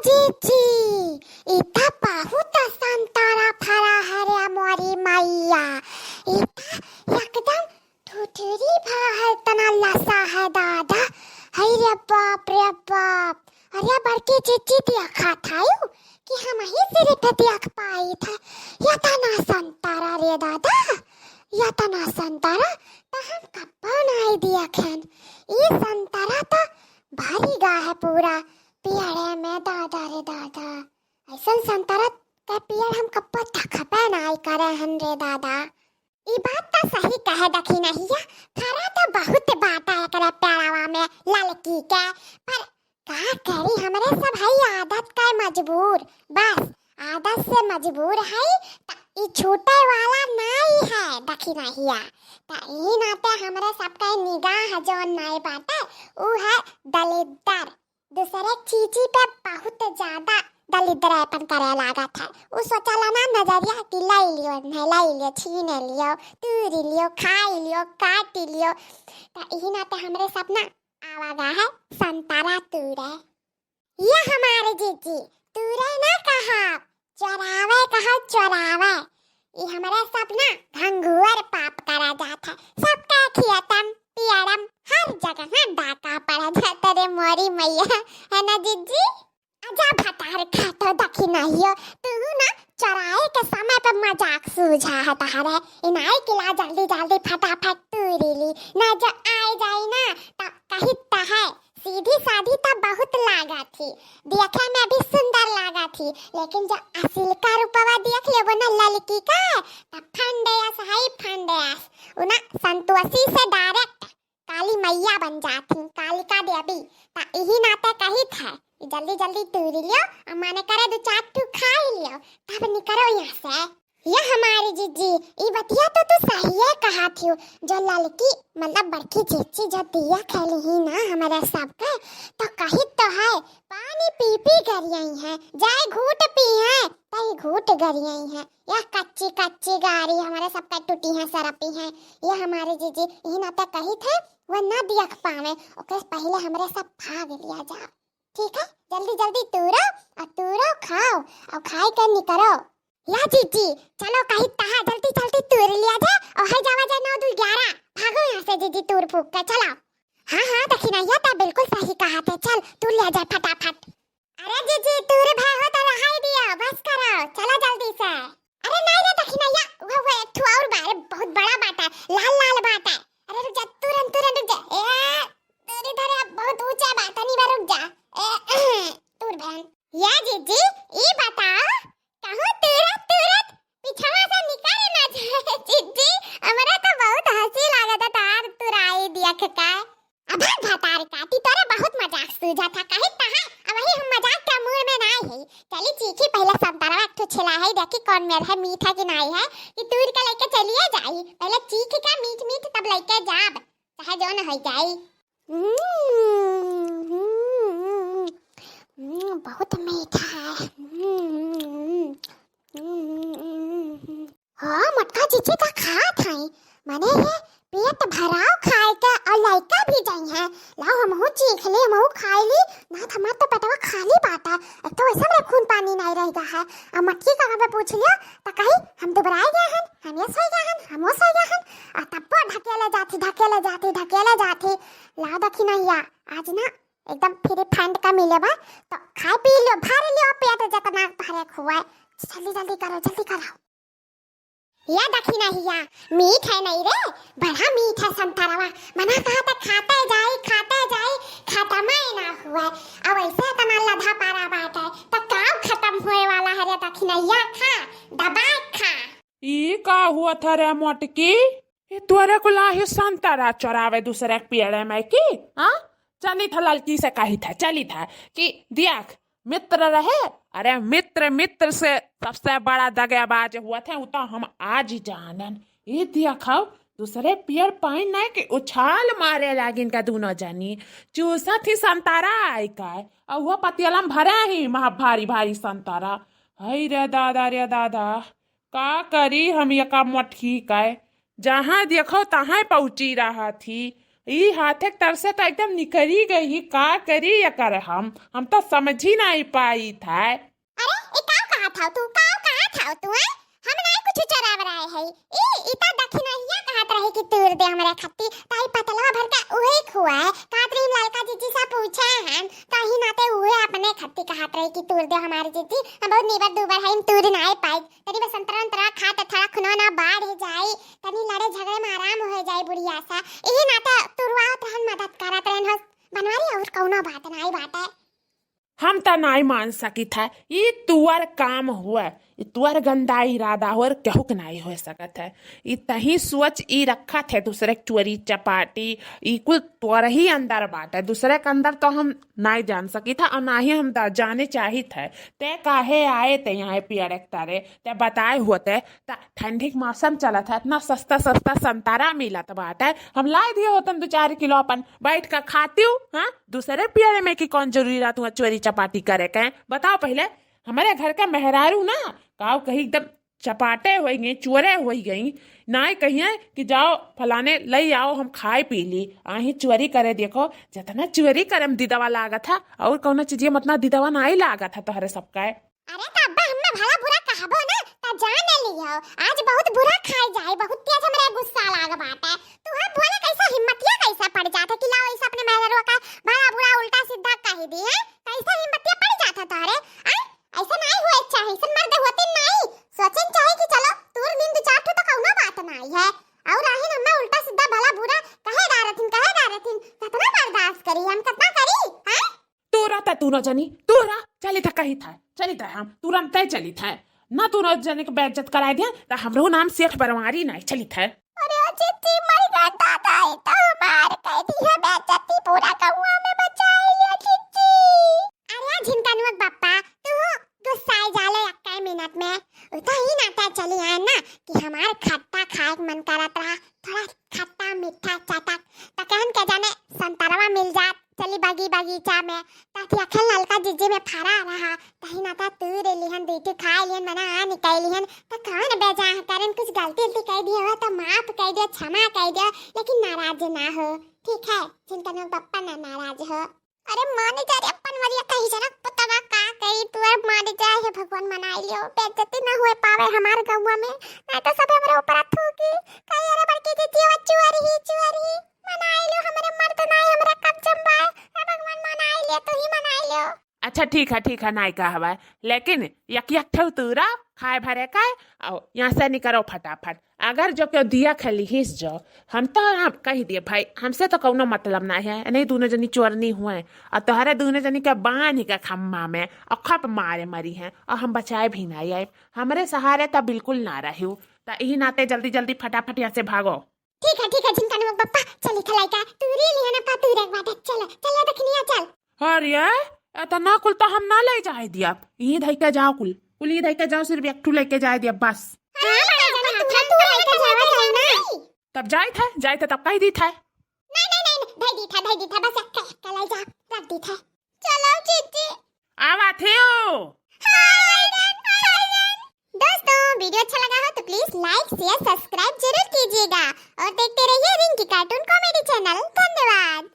जीजी इता बहुत संतारा फरा हरे मोरी मैया इता एकदम ठुठरी भाल तना लसा है दादा हरे बाप रे बाप अरे बड़की जीजी देखा था यू कि हम ही सिर्फ देख पाई था या तना संतारा रे दादा या तना संतारा तो हम कप्पा नहीं दिया खैन ये संतारा तो भारी गा है पूरा पियड़े में दादा रे दादा ऐसा संतरा का पियड़ हम कप्पा तखपे नाई करे हन रे दादा ई बात तो सही कहे दखी नहीं है खरा तो बहुत बात है करे प्यारावा में ललकी के पर का करी हमरे सब है आदत का मजबूर बस आदत से मजबूर है ई छूटे वाला नहीं है दखी नहीं है ता ई नाते हमरे सबका निगाह जो नहीं बाटे ऊ है दलिद्दर दूसरे चीजी पे बहुत ज्यादा दलिद्रपन करे लागा था वो सोचला ना नजरिया कि लाई लियो छीन लियो तूरी लियो खाई लियो काट लियो ता यही नाते हमरे सपना आवागा है संतारा तूरे ये हमारे जीजी तूरे ना कहा चोरावे ये हमारे सपना घंघुअर पाप करा जाता सबका खियातम पियरम हर जगह डाका पड़ा जाता रे मोरी मैया है ना जीजी आजा भतार खा तो दखी नहीं हो तू ना चराए के समय पे मजाक सूझा है तारे इनाई किला जल्दी जल्दी फटाफट तूरी ली ना जो आए जाए ना तो कहीं तो है सीधी सादी तो बहुत लागा थी देखे में भी सुंदर लागा थी लेकिन जो असल का रूपवा देख ले वो ना ललकी का तो फंडेस उना संतोषी से डायरेक्ट काली मैया बन जाती कालिका देवी ता यही नाते कही था जल्दी जल्दी तूरी लियो और माने करे दो चार टू खा लियो तब निकलो यहाँ से ये हमारी जीजी ये बतिया तो तू सही है कहा थी जो ललकी मतलब बड़की जीजी जो दिया खेली ही ना हमारे सबके तो कही तो है पानी पी पी गरियाई है जाए घूट पी है तई घूट गरियाई है यह कच्ची गारी हमारे सबका टूटी है सरपी है ये हमारे जीजी यही ना तो कही थे वो ना दिया पावे ओके पहले हमारे सब भाग लिया जा ठीक है जल्दी जल्दी तूरो खाओ और खाई कर निकलो या जीजी चलो कहीं तहा जल्दी जल्दी तूर लिया जा और है जावा जा 9 2 11 भागो यहाँ से जीजी तूर फूक के चलो हाँ दखिना ये तो बिल्कुल सही कहा थे चल तूर लिया जा फटाफट अरे जीजी तूर भाई हो तो रहाई दिया बस करो चलो जल्दी से अरे नहीं रे दखिना या वो एक ठो और बारे बहुत बड़ा बात है लाल बात है अरे रुक जा तुरंत रुक जा तेरे धरे बहुत ऊंचा बात नहीं बा रुक जा तूर बहन या जीजी ये बताओ कहो तुरंत पिछवा से निकाल ना जाए जीजी हमरा तो बहुत हंसी लागत तार तुराई दिया का अब भतार काटी तोरे बहुत मजाक सूझा था कहीं तहा अब वही हम मजाक के मूड में नहीं है चली चीखी पहले संतरा एक तो छिला है देखी कौन मेरा है मीठा कि नहीं है कि तूर का लेके चलिए जाई पहले चीख का मीठ तब लेके जाब चाहे जो न हो जाई बहुत मीठा है हाँ मटका जीजी का खा था माने ये पेट भराव खाए के और लइका भी जाई है लाओ हमहु चीख ले हमहु खाई ली ना हमार तो पेटवा खाली बाटा एक तो वैसे में खून पानी नहीं रहेगा है और मटकी कहां पे पूछ लिया तो कही हम दुबराए गए हैं हम ये सो गए हैं हम सो गए हैं और तब पर ढकेले जाती लाओ दखी नहीं आज ना एकदम फ्री फंड का मिले बा तो खाए पी लियो भर लियो पेट जितना भरे खुआ जल्दी करो या दखी नहीं या मीठ है नहीं रे बड़ा मीठ है संतरावा मना कहा था खाते जाए खत्म ही ना हुआ अब ऐसे तना लधा पारा बात है तो काम खत्म होए वाला है रे दखी नहीं या खा दबा खा ई का हुआ था रे मोटकी ये तोरे को लाही संतरा चोरावे दूसरे के पेड़ में की हाँ चली था लड़की से कही था चली था कि देख मित्र रहे अरे मित्र से सबसे बड़ा दगाबाज हुआ था तो हम आज ही जानन ये देखो दूसरे पेड़ पाइन नहीं कि उछाल मारे लागिन का दोनों जानी चूसा थी संतारा आई का और वो पतियलम भरा ही महा भारी संतारा हई रे दादा का करी हम ये का मटकी का जहाँ देखो तहाँ पहुंची रहा थी ई हाथे तरसे तो एकदम निकली गई, का करी या कर हम तो समझ ही नहीं पाई था। अरे ए काव कहा था तू, काव कहा था तू है? हम नहीं कुछ चराव रहे है। ई इता दखिनहिया कहत रहे कि तूर दे हमरा खत्ती, ताई पतलवा भर का ओहे खुआ है। कातरी ललका जीजी से पूछे हैं ताही नाते ओहे अपने खत्ती कहत रहे कि तूर दे हमारी जीजी। हम बहुत निबर दुबर है, हम तूर नहीं पाई। तनी बस संतरा खात थोड़ा खुना ना बाढ़ जाई, तनी लड़े झगड़े में आराम हो जाई बुढ़िया सा। एही नाते तुरवात रहन मदद करत रहन हो बनवारी और कौनो बात नहीं बात है। हम तो नहीं मान सकी था ये तुअर काम हुआ, ये तुअर गंदा इरादा हो, केहू के नहीं हो सकत है। ये तही सोच ई रखा थे दूसरे चोरी चपाटी ई कुल तुअर ही अंदर बात है, दूसरे के अंदर तो हम नहीं जान सकी था और ना ही हम जाने चाही थे। ते काहे आए थे यहाँ पियरे तारे ते बताए होते ठंडी के मौसम चला था, इतना सस्ता सस्ता संतरा मिला था बात है, हम ला दिए होतन 2-4 किलो अपन बैठ कर खाती हूँ। हाँ दूसरे पियरे में की कौन जरूरत हुआ चोरी चपाटी करे के? बताओ पहले। हमारे घर का मेहरारू ना काव कहीं एकदम चपाटे हो गई, चोरे हो गई, ना कहिए कि जाओ फलाने लई आओ हम खाए पी ली, आही चोरी करे। देखो जितना चोरी करे में दीदवा लागा था और कौन चीज मतलब दीदवा नहीं लागा था तोहरे सबका। अरे तब्बा हमने भला बुरा कहबो ना त जान लियो, आज बहुत बुरा खाई जाए, बहुत तेज हमरे गुस्सा लाग बाटे। तू है बोले कैसा हिम्मतिया कैसा पड़ जाता कि लाओ ऐसा अपने मेहरो का भला बुरा उल्टा सीधा कह दी है, कैसा हिम्मतिया पड़ जाता तारे? ऐसा नहीं हुए चाहे, ऐसा मर्द होते नहीं सोचन चाहे कि चलो तूर दिन 2-4 तो कौनो बात नहीं है और आही हम उल्टा सीधा भला बुरा कहे डारथिन कितना बर्दाश्त करी हम, कितना करी हैं? तू न जानी तूरा चली था कही था, चली था हम तुरंत तय चली था ना, तू न जाने के बेइज्जत कराए दिया तो हमरो नाम सेठ बरवारी नहीं चली था। अरे चिट्ठी मर गया दादा है तो मार कह दी है बेइज्जती पूरा कौवा में बचाई लिया चिट्ठी। अरे झिनकनुक बप्पा तू गुस्साए जाले 1 मिनट में उता ही नाता चली आए ना कि हमार खट्टा खाए मन करत रहा, थोड़ा खट्टा मीठा चटक तो कहन के जाने संतरवा मिल जात चली बगीचा में ताकि अखल नलका जिज्जे में फरा रहा तही नाता तूर लिहन देती खाए लिहन मना आ निकाल लिहन तो कौन बेजा करन कुछ गलती कह दी हो तो माफ कह दियो, क्षमा कह दियो, लेकिन नाराज ना हो, ठीक है? झिनकनुक बप्पा ना नाराज हो। अरे मान जा रे अपन वरिया कही जरा पता का कही तू मान जा है, भगवान मनाई लियो, बेइज्जती ना होए पावे हमार गौवा में, नहीं तो सब हमरे ऊपर थूकी कही अरे बड़की जी चुआरी मनाई लियो, हमरे मर्द नहीं हमरे कब जम्बा भगवान मनाई लियो, तू ही मनाई लियो। अच्छा ठीक है नहीं कहवा, लेकिन यक ठेव तूरा खाए भरे का और यहाँ से निकलो फटाफट। अगर जो क्यों दिया खली हिस जो हम तो हम कह दिए भाई हमसे तो कौनो मतलब ना है, नहीं दोनों जनी चोरनी हुए और तोहरे दोनों जनी के बांध के खम्मा में और खप मारे मरी हैं और हम बचाए भी नहीं आए, हमारे सहारे तो बिल्कुल ना रही तो यही नाते जल्दी फटाफट यहाँ से भागो। ठीक है झिनकनुक बप्पा चली खलाई का तूरी लिहन पा तूरे एक बात चल दखनिया चल। अरे इतना कुल तो हम ना ले जाए दिया, यही धई के जाओ कुल यही धई के जाओ, सिर्फ एक ठू लेके जाए दिया बस। तब जाए थे तब कही दी था नहीं धई दी था बस कलाई जा रख दी था। चलो चिट्ठी आवा थे ओ। दोस्तों वीडियो अच्छा लगा हो तो प्लीज लाइक शेयर सब्सक्राइब जरूर कीजिएगा और देखते रहिए रिंकी कार्टून कॉमेडी चैनल। धन्यवाद।